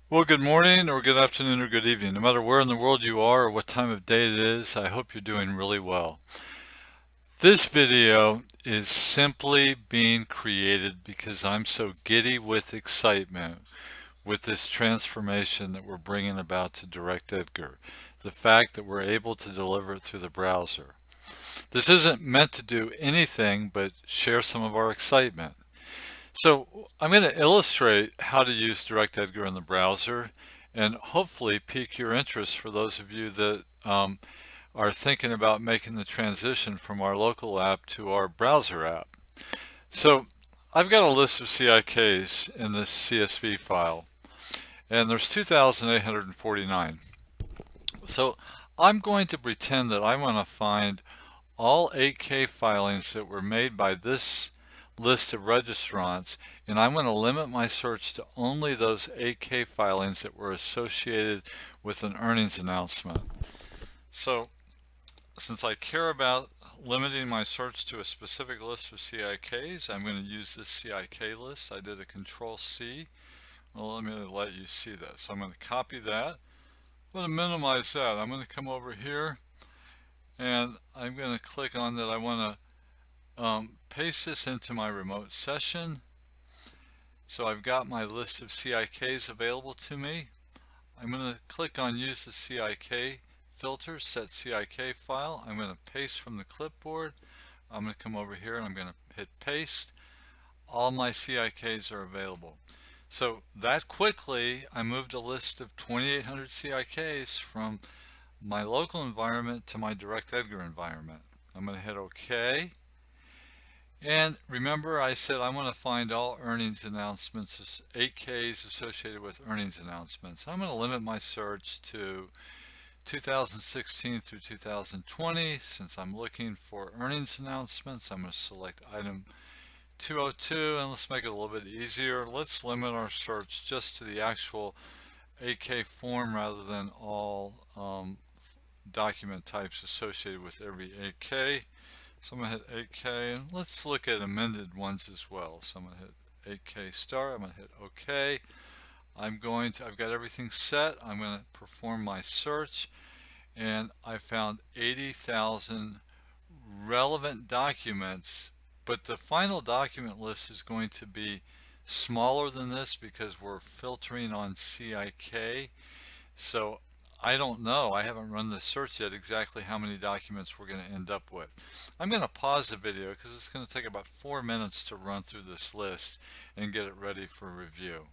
Well, good morning or good afternoon or good evening. No matter where in the world you are or what time of day it is, I hope you're doing really well. This video is simply being created because I'm so giddy with excitement with this transformation that we're bringing about to directEDGAR. The fact that we're able to deliver it through the browser. This isn't meant to do anything but share some of our excitement. So I'm going to illustrate how to use directEDGAR in the browser and hopefully pique your interest for those of you that are thinking about making the transition from our local app to our browser app. So I've got a list of CIKs in this CSV file, and there's 2,849. So I'm going to pretend that I want to find all 8K filings that were made by this list of registrants, and I'm going to limit my search to only those 8K filings that were associated with an earnings announcement. So since I care about limiting my search to a specific list of CIKs, I'm going to use this CIK list. I did a Control C. Well, let me let you see that. So I'm going to copy that. I'm going to minimize that. I'm going to come over here and I'm going to click on that. I want to paste this into my remote session. So I've got my list of CIKs available to me. I'm going to click on use the CIK filter, set CIK file. I'm going to paste from the clipboard. I'm going to come over here and I'm going to hit paste. All my CIKs are available. So that quickly, I moved a list of 2,800 CIKs from my local environment to my directEDGAR environment. I'm going to hit OK. And remember, I said I want to find all earnings announcements, 8Ks associated with earnings announcements. I'm going to limit my search to 2016 through 2020. Since I'm looking for earnings announcements, I'm going to select item 202, and let's make it a little bit easier. Let's limit our search just to the actual 8K form rather than all document types associated with every 8K. So I'm going to hit 8K, and let's look at amended ones as well. So I'm going to hit 8K start. I'm going to hit OK. I've got everything set. I'm going to perform my search, and I found 80,000 relevant documents, but the final document list is going to be smaller than this because we're filtering on CIK. So I don't know, I haven't run the search yet, exactly how many documents we're going to end up with. I'm going to pause the video because it's going to take about 4 minutes to run through this list and get it ready for review.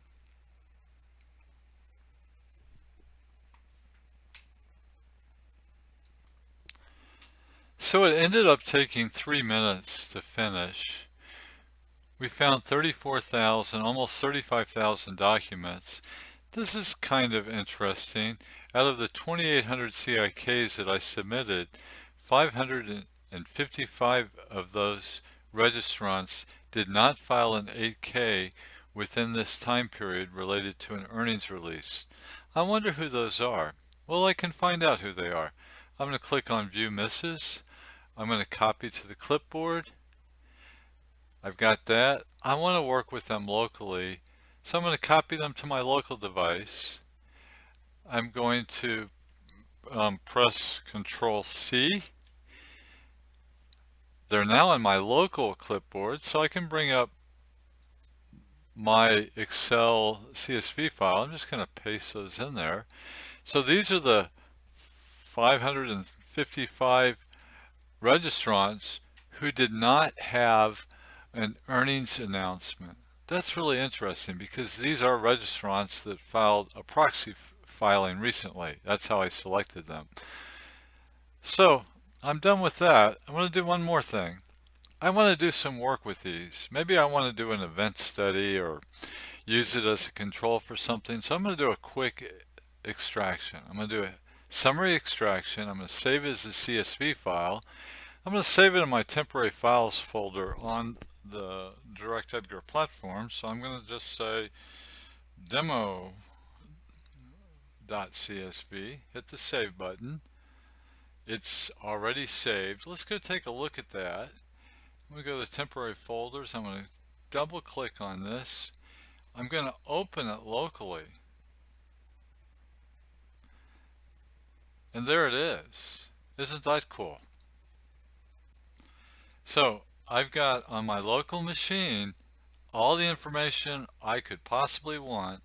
So it ended up taking 3 minutes to finish. We found 34,000, almost 35,000 documents. This is kind of interesting. Out of the 2,800 CIKs that I submitted, 555 of those registrants did not file an 8K within this time period related to an earnings release. I wonder who those are. Well, I can find out who they are. I'm going to click on View Misses. I'm going to copy to the clipboard. I've got that. I want to work with them locally, so I'm going to copy them to my local device. I'm going to press Control C. They're now in my local clipboard, so I can bring up my Excel CSV file. I'm just going to paste those in there. So these are the 555 registrants who did not have an earnings announcement. That's really interesting because these are registrants that filed a proxy filing recently. That's how I selected them. So I'm done with that. I want to do one more thing. I want to do some work with these. Maybe I want to do an event study or use it as a control for something. So I'm going to do a quick extraction. I'm going to do a summary extraction. I'm going to save it as a CSV file. I'm going to save it in my temporary files folder on the directEDGAR platform. So I'm going to just say demo.csv, hit the save button. It's already saved. Let's go take a look at that. I'm going to go to the temporary folders. I'm going to double click on this. I'm going to open it locally. And there it is. Isn't that cool? So I've got on my local machine all the information I could possibly want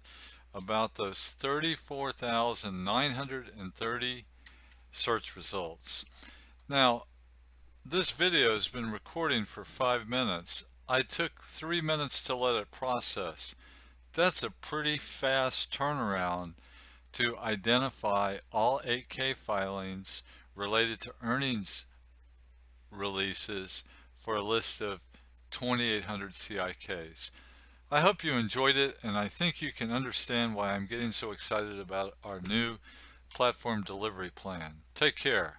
about those 34,930 search results. Now, this video has been recording for 5 minutes. I took 3 minutes to let it process. That's a pretty fast turnaround to identify all 8K filings related to earnings releases for a list of 2,800 CIKs. I hope you enjoyed it, and I think you can understand why I'm getting so excited about our new platform delivery plan. Take care.